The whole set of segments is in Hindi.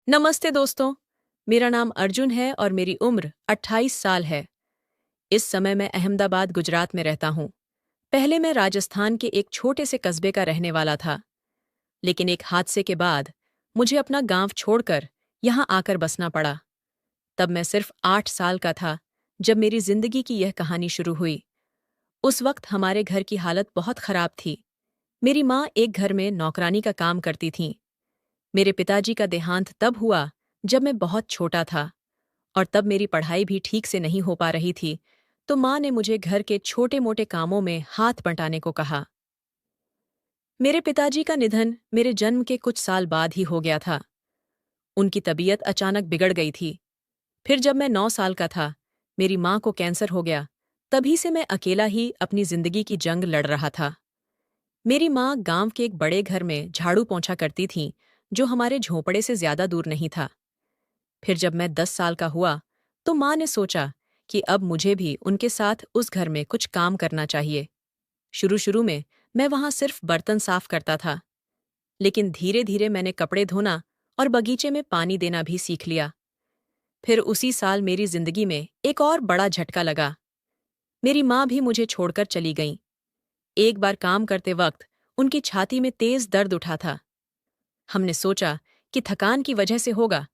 नमस्ते दोस्तों। मेरा नाम अर्जुन है और मेरी उम्र 28 साल है। इस समय मैं अहमदाबाद, गुजरात में रहता हूँ। पहले मैं राजस्थान के एक छोटे से कस्बे का रहने वाला था, लेकिन एक हादसे के बाद मुझे अपना गांव छोड़कर यहाँ आकर बसना पड़ा। तब मैं सिर्फ 8 साल का था जब मेरी जिंदगी की यह कहानी शुरू हुई। उस वक्त हमारे घर की हालत बहुत खराब थी। मेरी माँ एक घर में नौकरानी का काम करती थीं। मेरे पिताजी का देहांत तब हुआ जब मैं बहुत छोटा था और तब मेरी पढ़ाई भी ठीक से नहीं हो पा रही थी, तो माँ ने मुझे घर के छोटे-मोटे कामों में हाथ बंटाने को कहा। मेरे पिताजी का निधन मेरे जन्म के कुछ साल बाद ही हो गया था। उनकी तबीयत अचानक बिगड़ गई थी। फिर जब मैं 9 साल का था, मेरी माँ को कैंसर हो गया। तभी से मैं अकेला ही अपनी जिंदगी की जंग लड़ रहा था। मेरी माँ गांव के एक बड़े घर में झाड़ू पोंछा करती थीं, जो हमारे झोंपड़े से ज्यादा दूर नहीं था। फिर जब मैं 10 साल का हुआ, तो माँ ने सोचा कि अब मुझे भी उनके साथ उस घर में कुछ काम करना चाहिए। शुरू-शुरू में मैं वहाँ सिर्फ बर्तन साफ करता था, लेकिन धीरे-धीरे मैंने कपड़े धोना और बगीचे में पानी देना भी सीख लिया। फिर उसी साल मेरी जिंदगी में एक और बड़ा झटका लगा। मेरी माँ भी मुझे छोड़कर चली गईं। एक बार काम करते वक्त उनकी छाती में तेज दर्द उठा था। हमने सोचा कि थकान की वजह से होगा,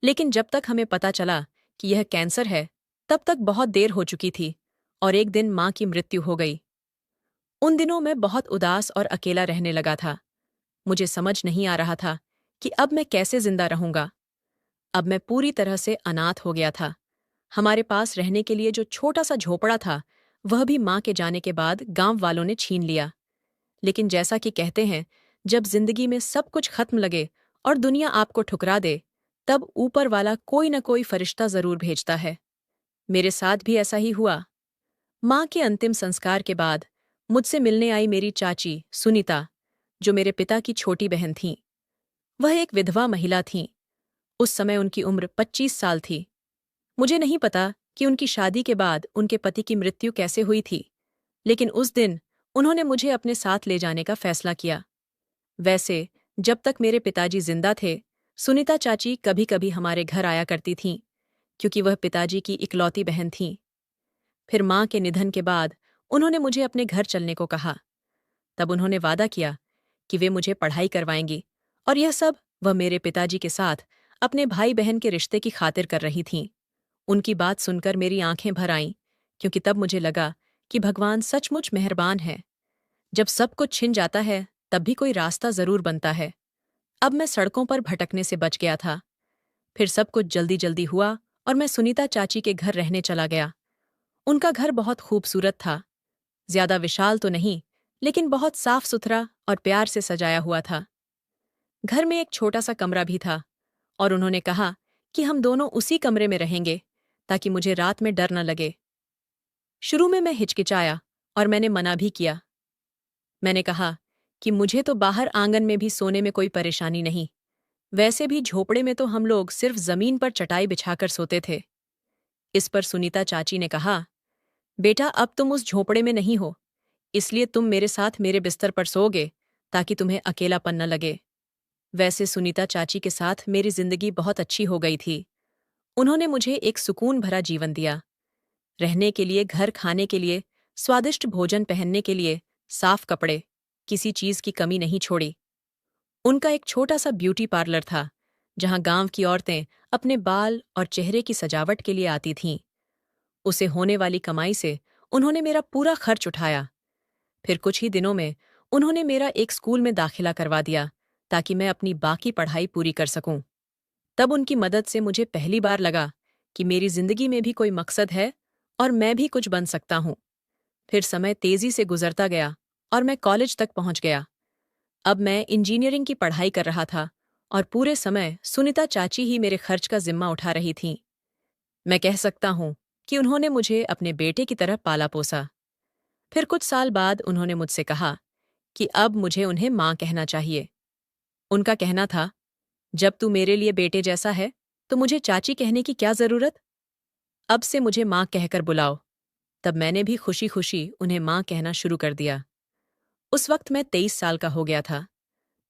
लेकिन जब तक हमें पता चला कि यह कैंसर है, तब तक बहुत देर हो चुकी थी और एक दिन माँ की मृत्यु हो गई। उन दिनों मैं बहुत उदास और अकेला रहने लगा था। मुझे समझ नहीं आ रहा था कि अब मैं कैसे जिंदा रहूंगा। अब मैं पूरी तरह से अनाथ हो गया था। हमारे पास रहने के लिए जो छोटा सा झोपड़ा था, वह भी माँ के जाने के बाद गांव वालों ने छीन लिया। लेकिन जैसा कि कहते हैं, जब जिंदगी में सब कुछ खत्म लगे और दुनिया आपको ठुकरा दे, तब ऊपर वाला कोई न कोई फरिश्ता जरूर भेजता है। मेरे साथ भी ऐसा ही हुआ। माँ के अंतिम संस्कार के बाद मुझसे मिलने आई मेरी चाची सुनीता, जो मेरे पिता की छोटी बहन थीं। वह एक विधवा महिला थीं। उस समय उनकी उम्र 25 साल थी। मुझे नहीं पता कि उनकी शादी के बाद उनके पति की मृत्यु कैसे हुई थी, लेकिन उस दिन उन्होंने मुझे अपने साथ ले जाने का फैसला किया। वैसे, जब तक मेरे पिताजी जिंदा थे, सुनीता चाची कभी-कभी हमारे घर आया करती थीं, क्योंकि वह पिताजी की इकलौती बहन थीं। फिर माँ के निधन के बाद उन्होंने मुझे अपने घर चलने को कहा। तब उन्होंने वादा किया कि वे मुझे पढ़ाई करवाएंगी, और यह सब वह मेरे पिताजी के साथ अपने भाई-बहन के रिश्ते की खातिर कर रही थीं। उनकी बात सुनकर मेरी आंखें भर आईं, क्योंकि तब मुझे लगा कि भगवान सचमुच मेहरबान है। जब सब कुछ छिन जाता है, तब भी कोई रास्ता जरूर बनता है। अब मैं सड़कों पर भटकने से बच गया था। फिर सब कुछ जल्दी-जल्दी हुआ और मैं सुनीता चाची के घर रहने चला गया। उनका घर बहुत खूबसूरत था। ज्यादा विशाल तो नहीं, लेकिन बहुत साफ-सुथरा और प्यार से सजाया हुआ था। घर में एक छोटा सा कमरा भी था, और उन्होंने कहा कि हम दोनों उसी कमरे में रहेंगे, ताकि मुझे रात में डर न लगे। शुरू में मैं हिचकिचाया और मैंने मना भी किया। मैंने कहा कि मुझे तो बाहर आंगन में भी सोने में कोई परेशानी नहीं। वैसे भी झोपड़े में तो हम लोग सिर्फ जमीन पर चटाई बिछाकर सोते थे। इस पर सुनीता चाची ने कहा, बेटा, अब तुम उस झोपड़े में नहीं हो, इसलिए तुम मेरे साथ मेरे बिस्तर पर सोओगे, ताकि तुम्हें अकेलापन न लगे। वैसे सुनीता चाची के साथ मेरी जिंदगी बहुत अच्छी हो गई थी। उन्होंने मुझे एक सुकून भरा जीवन दिया। रहने के लिए घर, खाने के लिए स्वादिष्ट भोजन, पहनने के लिए साफ कपड़े, किसी चीज की कमी नहीं छोड़ी। उनका एक छोटा सा ब्यूटी पार्लर था, जहां गांव की औरतें अपने बाल और चेहरे की सजावट के लिए आती थीं। उसे होने वाली कमाई से उन्होंने मेरा पूरा खर्च उठाया। फिर कुछ ही दिनों में उन्होंने मेरा एक स्कूल में दाखिला करवा दिया, ताकि मैं अपनी बाकी पढ़ाई पूरी कर सकूं। तब उनकी मदद से मुझे पहली बार लगा कि मेरी जिंदगी में भी कोई मकसद है और मैं भी कुछ बन सकता हूं। फिर समय तेजी से गुजरता गया और मैं कॉलेज तक पहुंच गया। अब मैं इंजीनियरिंग की पढ़ाई कर रहा था और पूरे समय सुनीता चाची ही मेरे खर्च का जिम्मा उठा रही थीं। मैं कह सकता हूं कि उन्होंने मुझे अपने बेटे की तरह पाला पोसा। फिर कुछ साल बाद उन्होंने मुझसे कहा कि अब मुझे उन्हें माँ कहना चाहिए। उनका कहना था, जब तू मेरे लिए बेटे जैसा है, तो मुझे चाची कहने की क्या जरूरत? अब से मुझे माँ कहकर बुलाओ। तब मैंने भी खुशी खुशी उन्हें माँ कहना शुरू कर दिया। उस वक्त मैं 23 साल का हो गया था।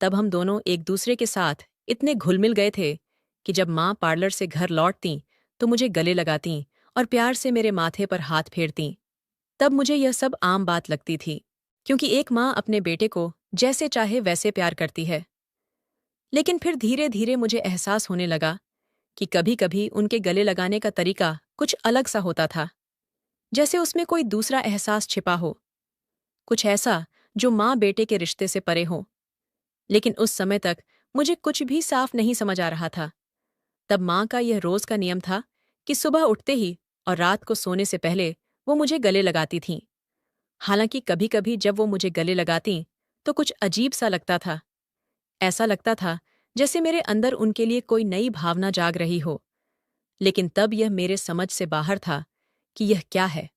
तब हम दोनों एक दूसरे के साथ इतने घुल मिल गए थे कि जब माँ पार्लर से घर लौटतीं तो मुझे गले लगातीं और प्यार से मेरे माथे पर हाथ फेरतीं। तब मुझे यह सब आम बात लगती थी, क्योंकि एक माँ अपने बेटे को जैसे चाहे वैसे प्यार करती है। लेकिन फिर धीरे धीरे मुझे एहसास होने लगा कि कभी कभी उनके गले लगाने का तरीका कुछ अलग सा होता था, जैसे उसमें कोई दूसरा एहसास छिपा हो, कुछ ऐसा जो माँ बेटे के रिश्ते से परे हो। लेकिन उस समय तक मुझे कुछ भी साफ नहीं समझ आ रहा था। तब माँ का यह रोज का नियम था कि सुबह उठते ही और रात को सोने से पहले वो मुझे गले लगाती थीं। हालांकि कभी कभी जब वो मुझे गले लगातीं तो कुछ अजीब सा लगता था। ऐसा लगता था जैसे मेरे अंदर उनके लिए कोई नई भावना जाग रही हो। लेकिन तब यह मेरे समझ से बाहर था कि यह क्या है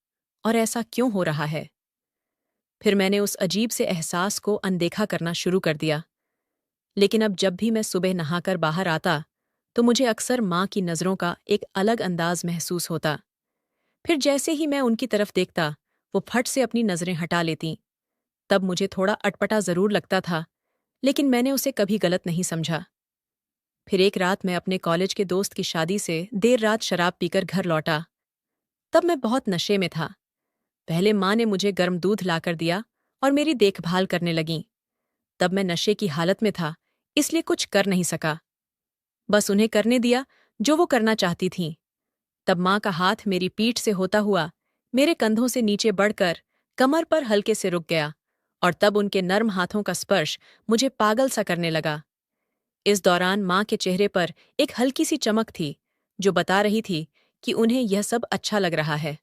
और ऐसा क्यों हो रहा है। फिर मैंने उस अजीब से एहसास को अनदेखा करना शुरू कर दिया। लेकिन अब जब भी मैं सुबह नहाकर बाहर आता तो मुझे अक्सर माँ की नज़रों का एक अलग अंदाज महसूस होता। फिर जैसे ही मैं उनकी तरफ देखता वो फट से अपनी नज़रें हटा लेतीं। तब मुझे थोड़ा अटपटा ज़रूर लगता था, लेकिन मैंने उसे कभी गलत नहीं समझा। फिर एक रात मैं अपने कॉलेज के दोस्त की शादी से देर रात शराब पीकर घर लौटा। तब मैं बहुत नशे में था। पहले माँ ने मुझे गर्म दूध लाकर दिया और मेरी देखभाल करने लगीं। तब मैं नशे की हालत में था, इसलिए कुछ कर नहीं सका। बस उन्हें करने दिया जो वो करना चाहती थीं। तब माँ का हाथ मेरी पीठ से होता हुआ मेरे कंधों से नीचे बढ़कर कमर पर हल्के से रुक गया, और तब उनके नर्म हाथों का स्पर्श मुझे पागल सा करने लगा। इस दौरान माँ के चेहरे पर एक हल्की सी चमक थी, जो बता रही थी कि उन्हें यह सब अच्छा लग रहा है।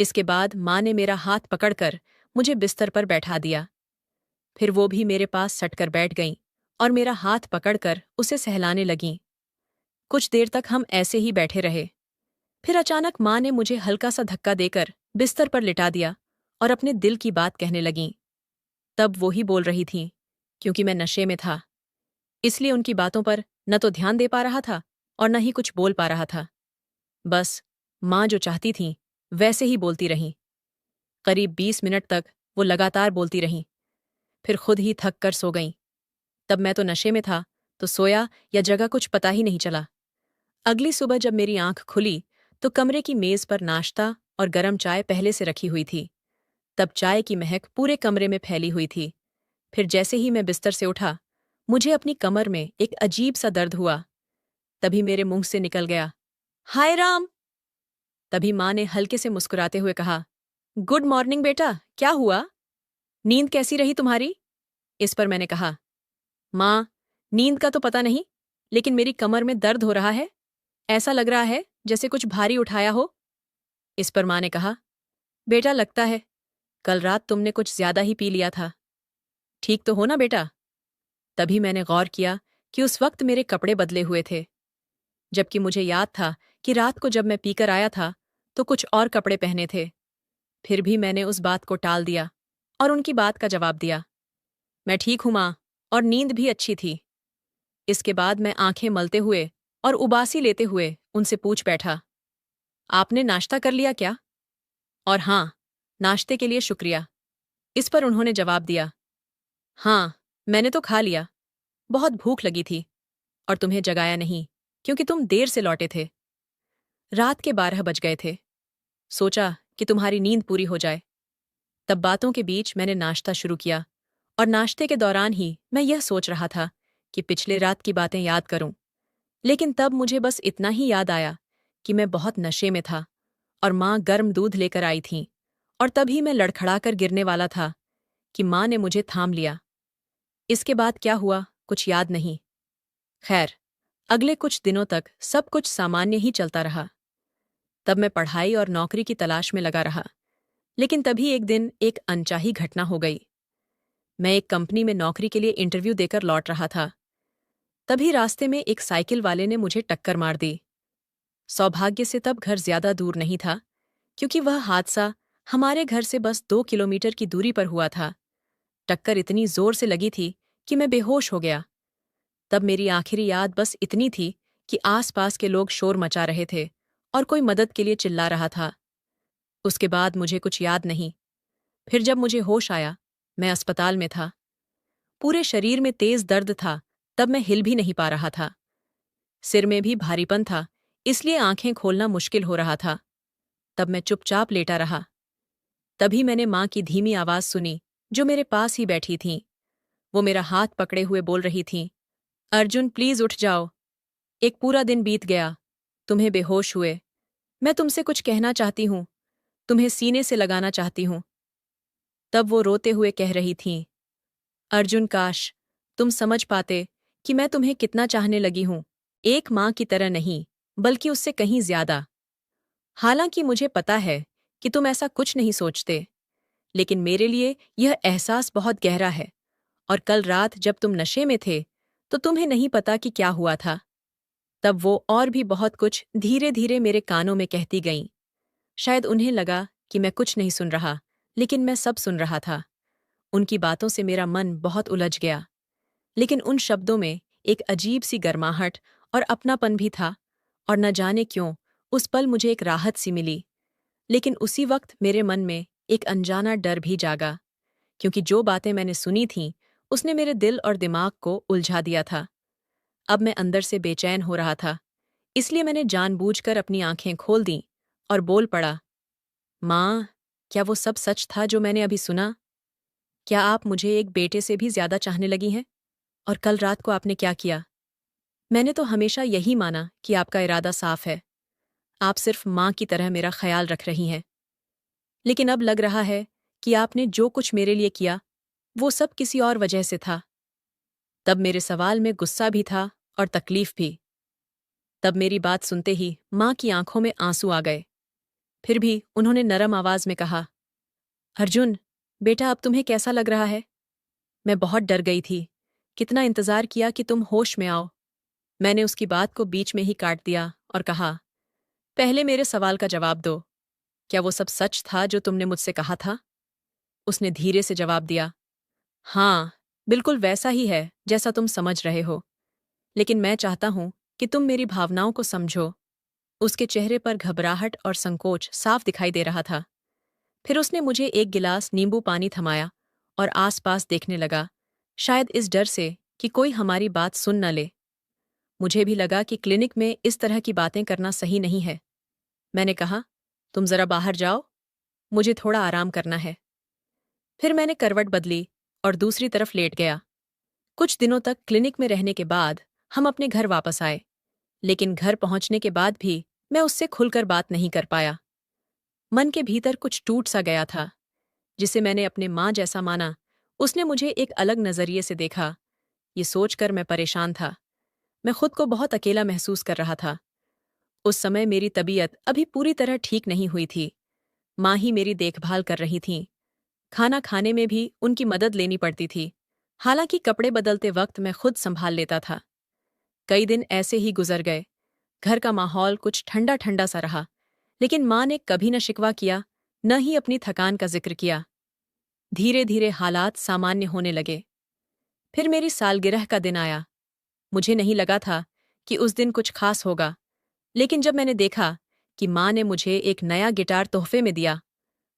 इसके बाद माँ ने मेरा हाथ पकड़कर मुझे बिस्तर पर बैठा दिया। फिर वो भी मेरे पास सटकर बैठ गईं और मेरा हाथ पकड़कर उसे सहलाने लगीं। कुछ देर तक हम ऐसे ही बैठे रहे। फिर अचानक माँ ने मुझे हल्का सा धक्का देकर बिस्तर पर लिटा दिया और अपने दिल की बात कहने लगीं। तब वो ही बोल रही थीं, क्योंकि मैं नशे में था, इसलिए उनकी बातों पर न तो ध्यान दे पा रहा था और न ही कुछ बोल पा रहा था। बस माँ जो चाहती थीं वैसे ही बोलती रहीं। करीब 20 मिनट तक वो लगातार बोलती रहीं, फिर खुद ही थक कर सो गईं। तब मैं तो नशे में था, तो सोया या जगह कुछ पता ही नहीं चला। अगली सुबह जब मेरी आंख खुली तो कमरे की मेज पर नाश्ता और गरम चाय पहले से रखी हुई थी। तब चाय की महक पूरे कमरे में फैली हुई थी। फिर जैसे ही मैं बिस्तर से उठा, मुझे अपनी कमर में एक अजीब सा दर्द हुआ। तभी मेरे मुंह से निकल गया, हाय राम। तभी माँ ने हल्के से मुस्कुराते हुए कहा, गुड मॉर्निंग बेटा, क्या हुआ? नींद कैसी रही तुम्हारी? इस पर मैंने कहा, माँ, नींद का तो पता नहीं, लेकिन मेरी कमर में दर्द हो रहा है। ऐसा लग रहा है जैसे कुछ भारी उठाया हो। इस पर माँ ने कहा, बेटा लगता है कल रात तुमने कुछ ज्यादा ही पी लिया था। ठीक तो हो ना बेटा? तभी मैंने गौर किया कि उस वक्त मेरे कपड़े बदले हुए थे, जबकि मुझे याद था कि रात को जब मैं पीकर आया था तो कुछ और कपड़े पहने थे। फिर भी मैंने उस बात को टाल दिया और उनकी बात का जवाब दिया, मैं ठीक हूं माँ, और नींद भी अच्छी थी। इसके बाद मैं आंखें मलते हुए और उबासी लेते हुए उनसे पूछ बैठा, आपने नाश्ता कर लिया क्या? और हाँ, नाश्ते के लिए शुक्रिया। इस पर उन्होंने जवाब दिया, हाँ, मैंने तो खा लिया। बहुत भूख लगी थी और तुम्हें जगाया नहीं, क्योंकि तुम देर से लौटे थे। रात के 12 बज गए थे। सोचा कि तुम्हारी नींद पूरी हो जाए। तब बातों के बीच मैंने नाश्ता शुरू किया, और नाश्ते के दौरान ही मैं यह सोच रहा था कि पिछले रात की बातें याद करूं। लेकिन तब मुझे बस इतना ही याद आया कि मैं बहुत नशे में था और माँ गर्म दूध लेकर आई थीं, और तभी मैं लड़खड़ाकर गिरने वाला था कि माँ ने मुझे थाम लिया। इसके बाद क्या हुआ कुछ याद नहीं। खैर, अगले कुछ दिनों तक सब कुछ सामान्य ही चलता रहा। तब मैं पढ़ाई और नौकरी की तलाश में लगा रहा। लेकिन तभी एक दिन एक अनचाही घटना हो गई। मैं एक कंपनी में नौकरी के लिए इंटरव्यू देकर लौट रहा था। तभी रास्ते में एक साइकिल वाले ने मुझे टक्कर मार दी। सौभाग्य से तब घर ज्यादा दूर नहीं था, क्योंकि वह हादसा हमारे घर से बस 2 किलोमीटर की दूरी पर हुआ था। टक्कर इतनी जोर से लगी थी कि मैं बेहोश हो गया। तब मेरी आखिरी याद बस इतनी थी कि आसपास के लोग शोर मचा रहे थे और कोई मदद के लिए चिल्ला रहा था। उसके बाद मुझे कुछ याद नहीं। फिर जब मुझे होश आया, मैं अस्पताल में था। पूरे शरीर में तेज दर्द था, तब मैं हिल भी नहीं पा रहा था। सिर में भी भारीपन था, इसलिए आंखें खोलना मुश्किल हो रहा था। तब मैं चुपचाप लेटा रहा। तभी मैंने माँ की धीमी आवाज सुनी, जो मेरे पास ही बैठी थीं। वो मेरा हाथ पकड़े हुए बोल रही थीं, अर्जुन प्लीज उठ जाओ। एक पूरा दिन बीत गया, तुम्हें बेहोश हुए। मैं तुमसे कुछ कहना चाहती हूँ, तुम्हें सीने से लगाना चाहती हूँ। तब वो रोते हुए कह रही थीं, अर्जुन काश तुम समझ पाते कि मैं तुम्हें कितना चाहने लगी हूं, एक माँ की तरह नहीं, बल्कि उससे कहीं ज्यादा। हालांकि मुझे पता है कि तुम ऐसा कुछ नहीं सोचते, लेकिन मेरे लिए यह एहसास बहुत गहरा है। और कल रात जब तुम नशे में थे, तो तुम्हें नहीं पता कि क्या हुआ था। तब वो और भी बहुत कुछ धीरे धीरे मेरे कानों में कहती गईं। शायद उन्हें लगा कि मैं कुछ नहीं सुन रहा, लेकिन मैं सब सुन रहा था। उनकी बातों से मेरा मन बहुत उलझ गया, लेकिन उन शब्दों में एक अजीब सी गर्माहट और अपनापन भी था। और न जाने क्यों उस पल मुझे एक राहत सी मिली। लेकिन उसी वक्त मेरे मन में एक अनजाना डर भी जागा, क्योंकि जो बातें मैंने सुनी थीं उसने मेरे दिल और दिमाग को उलझा दिया था। अब मैं अंदर से बेचैन हो रहा था, इसलिए मैंने जानबूझकर अपनी आंखें खोल दीं और बोल पड़ा, माँ, क्या वो सब सच था जो मैंने अभी सुना? क्या आप मुझे एक बेटे से भी ज्यादा चाहने लगी हैं? और कल रात को आपने क्या किया? मैंने तो हमेशा यही माना कि आपका इरादा साफ है। आप सिर्फ माँ की तरह मेरा ख्याल रख रही हैं। लेकिन अब लग रहा है कि आपने जो कुछ मेरे लिए किया, वो सब किसी और वजह से था। तब मेरे सवाल में गुस्सा भी था और तकलीफ भी। तब मेरी बात सुनते ही माँ की आंखों में आंसू आ गए। फिर भी उन्होंने नरम आवाज में कहा, अर्जुन, बेटा अब तुम्हें कैसा लग रहा है? मैं बहुत डर गई थी। कितना इंतजार किया कि तुम होश में आओ। मैंने उसकी बात को बीच में ही काट दिया और कहा, पहले मेरे सवाल का जवाब दो। क्या वो सब सच था जो तुमने मुझसे कहा था? उसने धीरे से जवाब दिया, हाँ, बिल्कुल वैसा ही है जैसा तुम समझ रहे हो। लेकिन मैं चाहता हूं कि तुम मेरी भावनाओं को समझो। उसके चेहरे पर घबराहट और संकोच साफ दिखाई दे रहा था। फिर उसने मुझे एक गिलास नींबू पानी थमाया और आसपास देखने लगा, शायद इस डर से कि कोई हमारी बात सुन न ले। मुझे भी लगा कि क्लिनिक में इस तरह की बातें करना सही नहीं है। मैंने कहा, तुम जरा बाहर जाओ, मुझे थोड़ा आराम करना है। फिर मैंने करवट बदली और दूसरी तरफ लेट गया। कुछ दिनों तक क्लिनिक में रहने के बाद हम अपने घर वापस आए, लेकिन घर पहुंचने के बाद भी मैं उससे खुलकर बात नहीं कर पाया। मन के भीतर कुछ टूट सा गया था। जिसे मैंने अपने माँ जैसा माना, उसने मुझे एक अलग नजरिए से देखा। ये सोचकर मैं परेशान था। मैं खुद को बहुत अकेला महसूस कर रहा था। उस समय मेरी तबीयत अभी पूरी तरह ठीक नहीं हुई थी। माँ ही मेरी देखभाल कर रही थीं। खाना खाने में भी उनकी मदद लेनी पड़ती थी। हालांकि कपड़े बदलते वक्त मैं खुद संभाल लेता था। कई दिन ऐसे ही गुजर गए। घर का माहौल कुछ ठंडा ठंडा सा रहा, लेकिन माँ ने कभी न शिकवा किया, न ही अपनी थकान का जिक्र किया। धीरे धीरे हालात सामान्य होने लगे। फिर मेरी सालगिरह का दिन आया। मुझे नहीं लगा था कि उस दिन कुछ खास होगा, लेकिन जब मैंने देखा कि माँ ने मुझे एक नया गिटार तोहफे में दिया,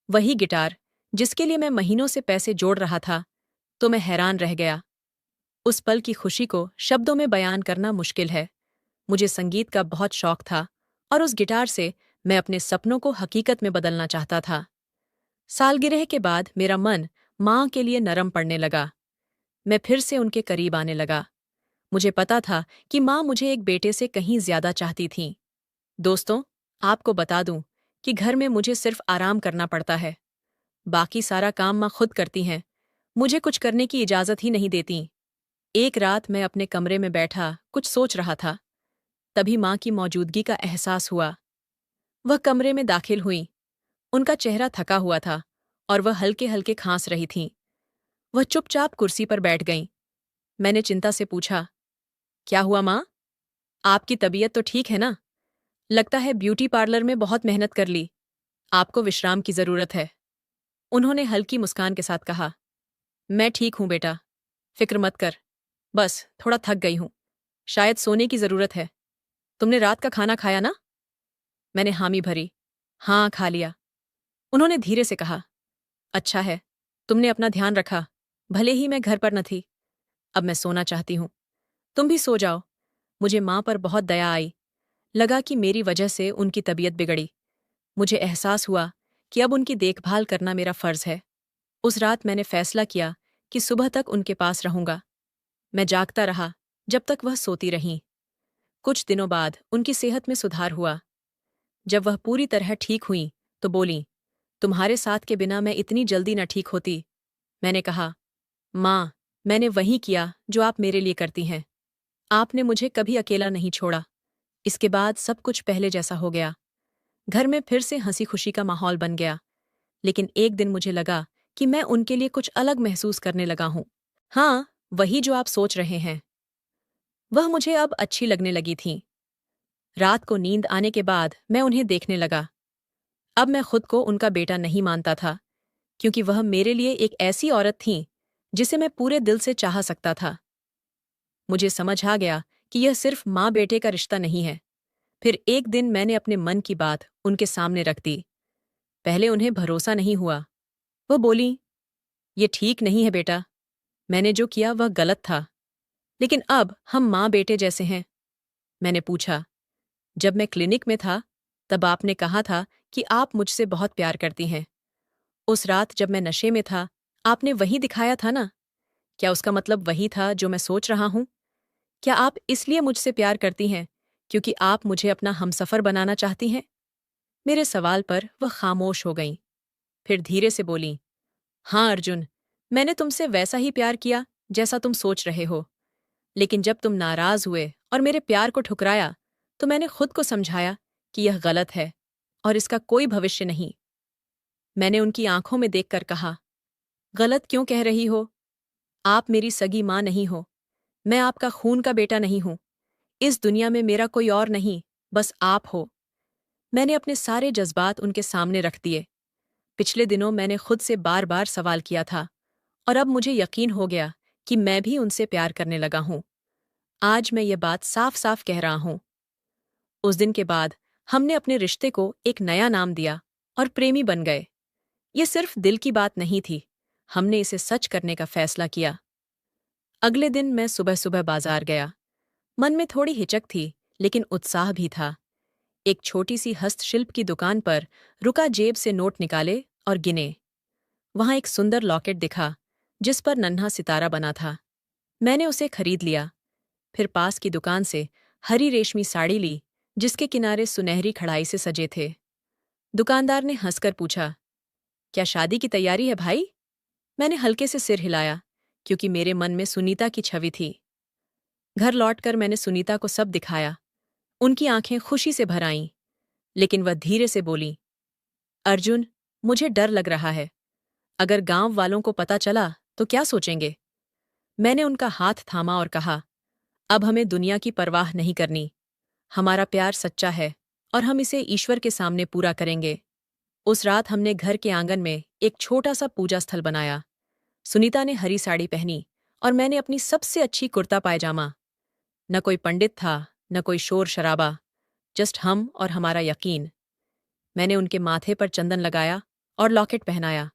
वही गिटार जिसके लिए मैं महीनों से पैसे जोड़ रहा था, तो मैं हैरान रह गया। उस पल की खुशी को शब्दों में बयान करना मुश्किल है। मुझे संगीत का बहुत शौक था और उस गिटार से मैं अपने सपनों को हकीकत में बदलना चाहता था। सालगिरह के बाद मेरा मन माँ के लिए नरम पड़ने लगा। मैं फिर से उनके करीब आने लगा। मुझे पता था कि माँ मुझे एक बेटे से कहीं ज्यादा चाहती थीं। दोस्तों, आपको बता दूं कि घर में मुझे सिर्फ आराम करना पड़ता है। बाकी सारा काम माँ खुद करती हैं। मुझे कुछ करने की इजाजत ही नहीं देती। एक रात मैं अपने कमरे में बैठा कुछ सोच रहा था। तभी माँ की मौजूदगी का एहसास हुआ। वह कमरे में दाखिल हुई। उनका चेहरा थका हुआ था और वह हल्के हल्के खांस रही थीं। वह चुपचाप कुर्सी पर बैठ गईं। मैंने चिंता से पूछा, क्या हुआ माँ? आपकी तबीयत तो ठीक है ना? लगता है ब्यूटी पार्लर में बहुत मेहनत कर ली। आपको विश्राम की जरूरत है। उन्होंने हल्की मुस्कान के साथ कहा, मैं ठीक हूं बेटा, फिक्र मत कर। बस थोड़ा थक गई हूं। शायद सोने की जरूरत है। तुमने रात का खाना खाया ना? मैंने हामी भरी। हाँ, खा लिया। उन्होंने धीरे से कहा, अच्छा है, तुमने अपना ध्यान रखा, भले ही मैं घर पर न थी। अब मैं सोना चाहती हूँ। तुम भी सो जाओ। मुझे माँ पर बहुत दया आई। लगा कि मेरी वजह से उनकी तबीयत बिगड़ी। मुझे एहसास हुआ कि अब उनकी देखभाल करना मेरा फर्ज है। उस रात मैंने फैसला किया कि सुबह तक उनके पास रहूंगा। मैं जागता रहा जब तक वह सोती रहीं। कुछ दिनों बाद उनकी सेहत में सुधार हुआ। जब वह पूरी तरह ठीक हुईं तो बोलीं, तुम्हारे साथ के बिना मैं इतनी जल्दी न ठीक होती। मैंने कहा, माँ, मैंने वही किया जो आप मेरे लिए करती हैं। आपने मुझे कभी अकेला नहीं छोड़ा। इसके बाद सब कुछ पहले जैसा हो गया। घर में फिर से हंसी खुशी का माहौल बन गया। लेकिन एक दिन मुझे लगा कि मैं उनके लिए कुछ अलग महसूस करने लगा हूं। हाँ, वही जो आप सोच रहे हैं। वह मुझे अब अच्छी लगने लगी थीं। रात को नींद आने के बाद मैं उन्हें देखने लगा। अब मैं खुद को उनका बेटा नहीं मानता था, क्योंकि वह मेरे लिए एक ऐसी औरत थीं जिसे मैं पूरे दिल से चाह सकता था। मुझे समझ आ गया कि यह सिर्फ माँ बेटे का रिश्ता नहीं है। फिर एक दिन मैंने अपने मन की बात उनके सामने रख दी। पहले उन्हें भरोसा नहीं हुआ। वह बोली, ये ठीक नहीं है बेटा। मैंने जो किया वह गलत था। लेकिन अब हम माँ बेटे जैसे हैं। मैंने पूछा, जब मैं क्लिनिक में था तब आपने कहा था कि आप मुझसे बहुत प्यार करती हैं। उस रात जब मैं नशे में था आपने वही दिखाया था ना? क्या उसका मतलब वही था जो मैं सोच रहा हूं? क्या आप इसलिए मुझसे प्यार करती हैं क्योंकि आप मुझे अपना हमसफर बनाना चाहती हैं? मेरे सवाल पर वह खामोश हो गईं। फिर धीरे से बोलीं, हाँ अर्जुन, मैंने तुमसे वैसा ही प्यार किया जैसा तुम सोच रहे हो। लेकिन जब तुम नाराज हुए और मेरे प्यार को ठुकराया तो मैंने खुद को समझाया कि यह गलत है और इसका कोई भविष्य नहीं। मैंने उनकी आंखों में देखकर कहा, गलत क्यों कह रही हो? आप मेरी सगी माँ नहीं हो। मैं आपका खून का बेटा नहीं हूं। इस दुनिया में मेरा कोई और नहीं, बस आप हो। मैंने अपने सारे जज्बात उनके सामने रख दिए। पिछले दिनों मैंने खुद से बार बार सवाल किया था और अब मुझे यकीन हो गया कि मैं भी उनसे प्यार करने लगा हूं। आज मैं ये बात साफ साफ कह रहा हूं। उस दिन के बाद हमने अपने रिश्ते को एक नया नाम दिया और प्रेमी बन गए। ये सिर्फ दिल की बात नहीं थी, हमने इसे सच करने का फैसला किया। अगले दिन मैं सुबह सुबह बाजार गया। मन में थोड़ी हिचक थी, लेकिन उत्साह भी था। एक छोटी सी हस्तशिल्प की दुकान पर रुका, जेब से नोट निकाले और गिने। वहां एक सुंदर लॉकेट दिखा जिस पर नन्हा सितारा बना था। मैंने उसे खरीद लिया। फिर पास की दुकान से हरी रेशमी साड़ी ली जिसके किनारे सुनहरी कढ़ाई से सजे थे। दुकानदार ने हंसकर पूछा, क्या शादी की तैयारी है भाई? मैंने हल्के से सिर हिलाया, क्योंकि मेरे मन में सुनीता की छवि थी। घर लौटकर मैंने सुनीता को सब दिखाया। उनकी आंखें खुशी से भर आईं, लेकिन वह धीरे से बोली, अर्जुन, मुझे डर लग रहा है। अगर गांव वालों को पता चला तो क्या सोचेंगे? मैंने उनका हाथ थामा और कहा, अब हमें दुनिया की परवाह नहीं करनी। हमारा प्यार सच्चा है और हम इसे ईश्वर के सामने पूरा करेंगे। उस रात हमने घर के आंगन में एक छोटा सा पूजा स्थल बनाया। सुनीता ने हरी साड़ी पहनी और मैंने अपनी सबसे अच्छी कुर्ता पायजामा। न कोई पंडित था, न कोई शोर शराबा, जस्ट हम और हमारा यकीन। मैंने उनके माथे पर चंदन लगाया और लॉकेट पहनाया।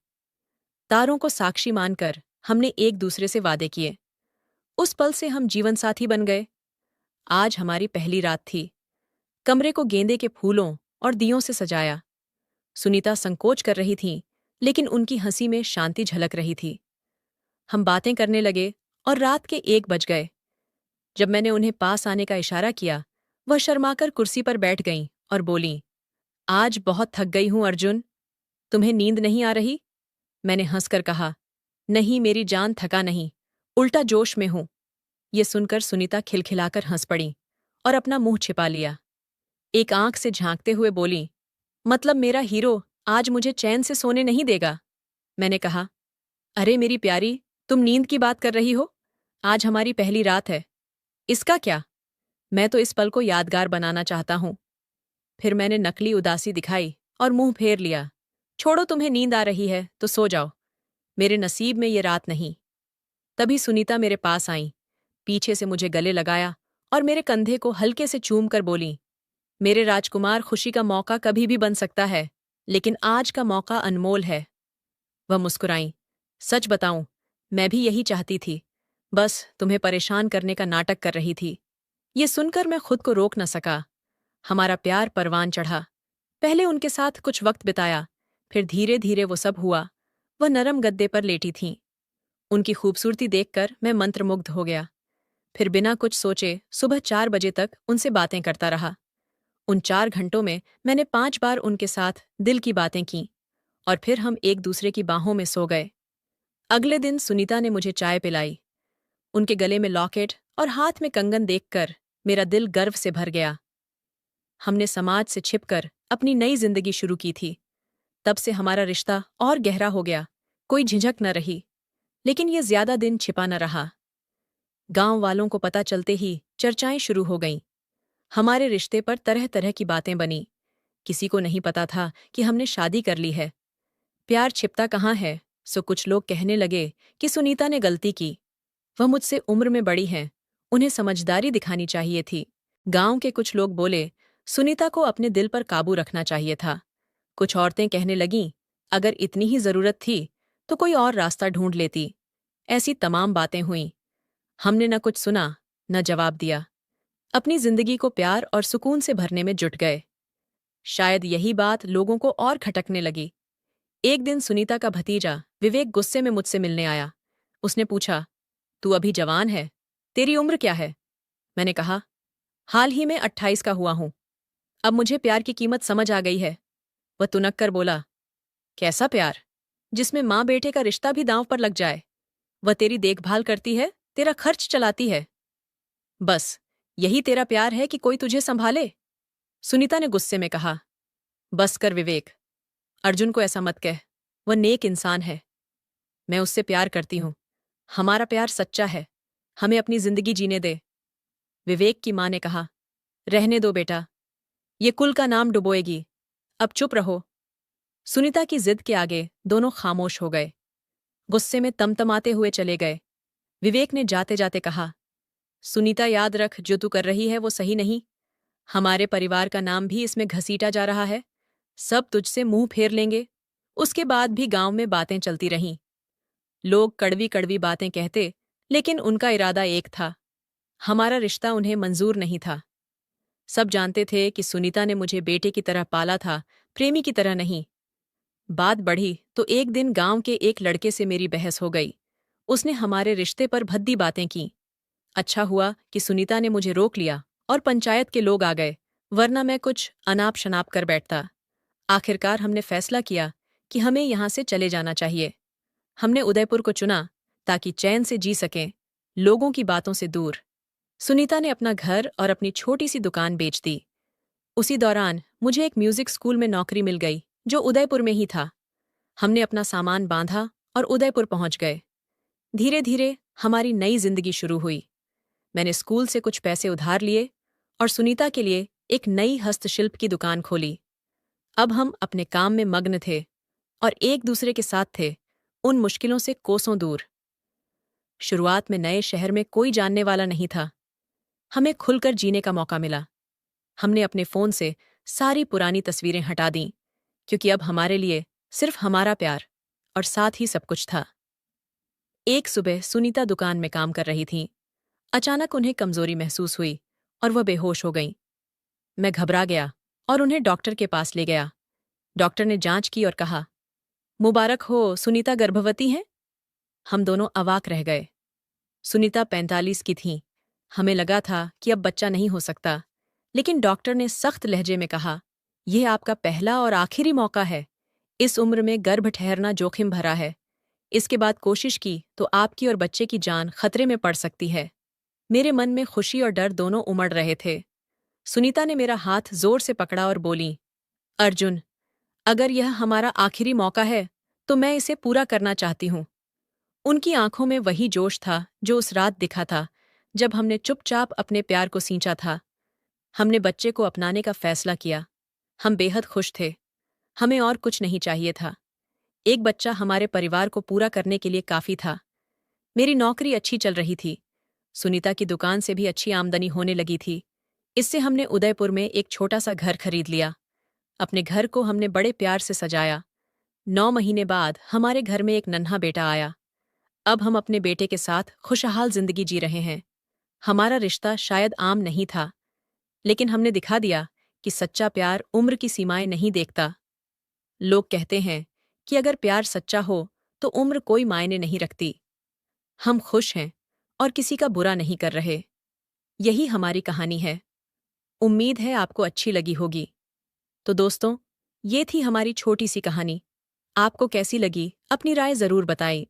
तारों को साक्षी मानकर हमने एक दूसरे से वादे किए। उस पल से हम जीवन साथी बन गए। आज हमारी पहली रात थी। कमरे को गेंदे के फूलों और दियों से सजाया। सुनीता संकोच कर रही थीं, लेकिन उनकी हंसी में शांति झलक रही थी। हम बातें करने लगे और रात के 1 बज गए। जब मैंने उन्हें पास आने का इशारा किया, वह शर्माकर कुर्सी पर बैठ गईं और बोलीं, आज बहुत थक गई हूं अर्जुन। तुम्हें नींद नहीं आ रही? मैंने हंसकर कहा, नहीं मेरी जान थका नहीं, उल्टा जोश में हूं। ये सुनकर सुनीता खिलखिलाकर हंस पड़ी और अपना मुंह छिपा लिया। एक आंख से झांकते हुए बोली, मतलब मेरा हीरो आज मुझे चैन से सोने नहीं देगा? मैंने कहा, अरे मेरी प्यारी, तुम नींद की बात कर रही हो? आज हमारी पहली रात है। इसका क्या? मैं तो इस पल को यादगार बनाना चाहता हूं। फिर मैंने नकली उदासी दिखाई और मुंह फेर लिया। छोड़ो, तुम्हें नींद आ रही है तो सो जाओ। मेरे नसीब में ये रात नहीं। तभी सुनीता मेरे पास आईं, पीछे से मुझे गले लगाया और मेरे कंधे को हल्के से चूम कर बोलीं, मेरे राजकुमार, खुशी का मौका कभी भी बन सकता है, लेकिन आज का मौका अनमोल है। वह मुस्कुराईं। सच बताऊं, मैं भी यही चाहती थी। बस तुम्हें परेशान करने का नाटक कर रही थी। ये सुनकर मैं खुद को रोक न सका। हमारा प्यार परवान चढ़ा। पहले उनके साथ कुछ वक्त बिताया, फिर धीरे धीरे वो सब हुआ। वह नरम गद्दे पर लेटी थीं। उनकी खूबसूरती देखकर मैं मंत्रमुग्ध हो गया। फिर बिना कुछ सोचे सुबह 4 बजे तक उनसे बातें करता रहा। उन 4 घंटों में मैंने 5 बार उनके साथ दिल की बातें की और फिर हम एक दूसरे की बाहों में सो गए। अगले दिन सुनीता ने मुझे चाय पिलाई। उनके गले में लॉकेट और हाथ में कंगन देखकर मेरा दिल गर्व से भर गया। हमने समाज से छिपकर अपनी नई जिंदगी शुरू की थी। तब से हमारा रिश्ता और गहरा हो गया। कोई झिझक न रही, लेकिन ये ज्यादा दिन छिपा न रहा। गांव वालों को पता चलते ही चर्चाएं शुरू हो गईं। हमारे रिश्ते पर तरह तरह की बातें बनी। किसी को नहीं पता था कि हमने शादी कर ली है। प्यार छिपता कहाँ है, सो कुछ लोग कहने लगे कि सुनीता ने गलती की। वह मुझसे उम्र में बड़ी हैं, उन्हें समझदारी दिखानी चाहिए थी। गांव के कुछ लोग बोले, सुनीता को अपने दिल पर काबू रखना चाहिए था। कुछ औरतें कहने लगीं, अगर इतनी ही जरूरत थी तो कोई और रास्ता ढूंढ लेती। ऐसी तमाम बातें हुईं। हमने न कुछ सुना, न जवाब दिया। अपनी जिंदगी को प्यार और सुकून से भरने में जुट गए। शायद यही बात लोगों को और खटकने लगी। एक दिन सुनीता का भतीजा विवेक गुस्से में मुझसे मिलने आया। उसने पूछा, तू अभी जवान है, तेरी उम्र क्या है? मैंने कहा, हाल ही में 28 का हुआ हूं। अब मुझे प्यार की कीमत समझ आ गई है। वह तुनक कर बोला, कैसा प्यार, जिसमें माँ बेटे का रिश्ता भी दांव पर लग जाए? वह तेरी देखभाल करती है, तेरा खर्च चलाती है। बस यही तेरा प्यार है कि कोई तुझे संभाले? सुनीता ने गुस्से में कहा, बस कर विवेक, अर्जुन को ऐसा मत कह। वह नेक इंसान है। मैं उससे प्यार करती हूं। हमारा प्यार सच्चा है। हमें अपनी जिंदगी जीने दे। विवेक की मां ने कहा, रहने दो बेटा, ये कुल का नाम डुबोएगी। अब चुप रहो। सुनीता की जिद के आगे दोनों खामोश हो गए। गुस्से में तमतमाते हुए चले गए। विवेक ने जाते जाते कहा, सुनीता याद रख, जो तू कर रही है वो सही नहीं। हमारे परिवार का नाम भी इसमें घसीटा जा रहा है। सब तुझसे मुंह फेर लेंगे। उसके बाद भी गांव में बातें चलती रहीं। लोग कड़वी कड़वी बातें कहते, लेकिन उनका इरादा एक था। हमारा रिश्ता उन्हें मंजूर नहीं था। सब जानते थे कि सुनीता ने मुझे बेटे की तरह पाला था, प्रेमी की तरह नहीं। बात बढ़ी तो एक दिन गांव के एक लड़के से मेरी बहस हो गई। उसने हमारे रिश्ते पर भद्दी बातें की। अच्छा हुआ कि सुनीता ने मुझे रोक लिया और पंचायत के लोग आ गए, वरना मैं कुछ अनाप शनाप कर बैठता। आखिरकार हमने फैसला किया कि हमें यहाँ से चले जाना चाहिए। हमने उदयपुर को चुना ताकि चैन से जी सकें, लोगों की बातों से दूर। सुनीता ने अपना घर और अपनी छोटी सी दुकान बेच दी। उसी दौरान मुझे एक म्यूजिक स्कूल में नौकरी मिल गई, जो उदयपुर में ही था। हमने अपना सामान बांधा और उदयपुर पहुंच गए। धीरे धीरे हमारी नई जिंदगी शुरू हुई। मैंने स्कूल से कुछ पैसे उधार लिए और सुनीता के लिए एक नई हस्तशिल्प की दुकान खोली। अब हम अपने काम में मग्न थे और एक दूसरे के साथ थे, उन मुश्किलों से कोसों दूर। शुरुआत में नए शहर में कोई जानने वाला नहीं था। हमें खुलकर जीने का मौका मिला। हमने अपने फोन से सारी पुरानी तस्वीरें हटा दीं, क्योंकि अब हमारे लिए सिर्फ हमारा प्यार और साथ ही सब कुछ था। एक सुबह सुनीता दुकान में काम कर रही थीं। अचानक उन्हें कमजोरी महसूस हुई और वह बेहोश हो गईं। मैं घबरा गया और उन्हें डॉक्टर के पास ले गया। डॉक्टर ने जांच की और कहा, मुबारक हो, सुनीता गर्भवती हैं। हम दोनों अवाक रह गए। सुनीता 45 की थीं। हमें लगा था कि अब बच्चा नहीं हो सकता, लेकिन डॉक्टर ने सख्त लहजे में कहा, यह आपका पहला और आखिरी मौका है। इस उम्र में गर्भ ठहरना जोखिम भरा है। इसके बाद कोशिश की तो आपकी और बच्चे की जान खतरे में पड़ सकती है। मेरे मन में खुशी और डर दोनों उमड़ रहे थे। सुनीता ने मेरा हाथ जोर से पकड़ा और बोली, अर्जुन, अगर यह हमारा आखिरी मौका है तो मैं इसे पूरा करना चाहती हूँ। उनकी आंखों में वही जोश था जो उस रात दिखा था, जब हमने चुपचाप अपने प्यार को सींचा था। हमने बच्चे को अपनाने का फैसला किया। हम बेहद खुश थे। हमें और कुछ नहीं चाहिए था। एक बच्चा हमारे परिवार को पूरा करने के लिए काफी था। मेरी नौकरी अच्छी चल रही थी। सुनीता की दुकान से भी अच्छी आमदनी होने लगी थी। इससे हमने उदयपुर में एक छोटा सा घर खरीद लिया। अपने घर को हमने बड़े प्यार से सजाया। 9 महीने बाद हमारे घर में एक नन्हा बेटा आया। अब हम अपने बेटे के साथ खुशहाल जिंदगी जी रहे हैं। हमारा रिश्ता शायद आम नहीं था, लेकिन हमने दिखा दिया कि सच्चा प्यार उम्र की सीमाएं नहीं देखता। लोग कहते हैं कि अगर प्यार सच्चा हो तो उम्र कोई मायने नहीं रखती। हम खुश हैं और किसी का बुरा नहीं कर रहे। यही हमारी कहानी है। उम्मीद है आपको अच्छी लगी होगी। तो दोस्तों, ये थी हमारी छोटी सी कहानी। आपको कैसी लगी अपनी राय ज़रूर बताएं।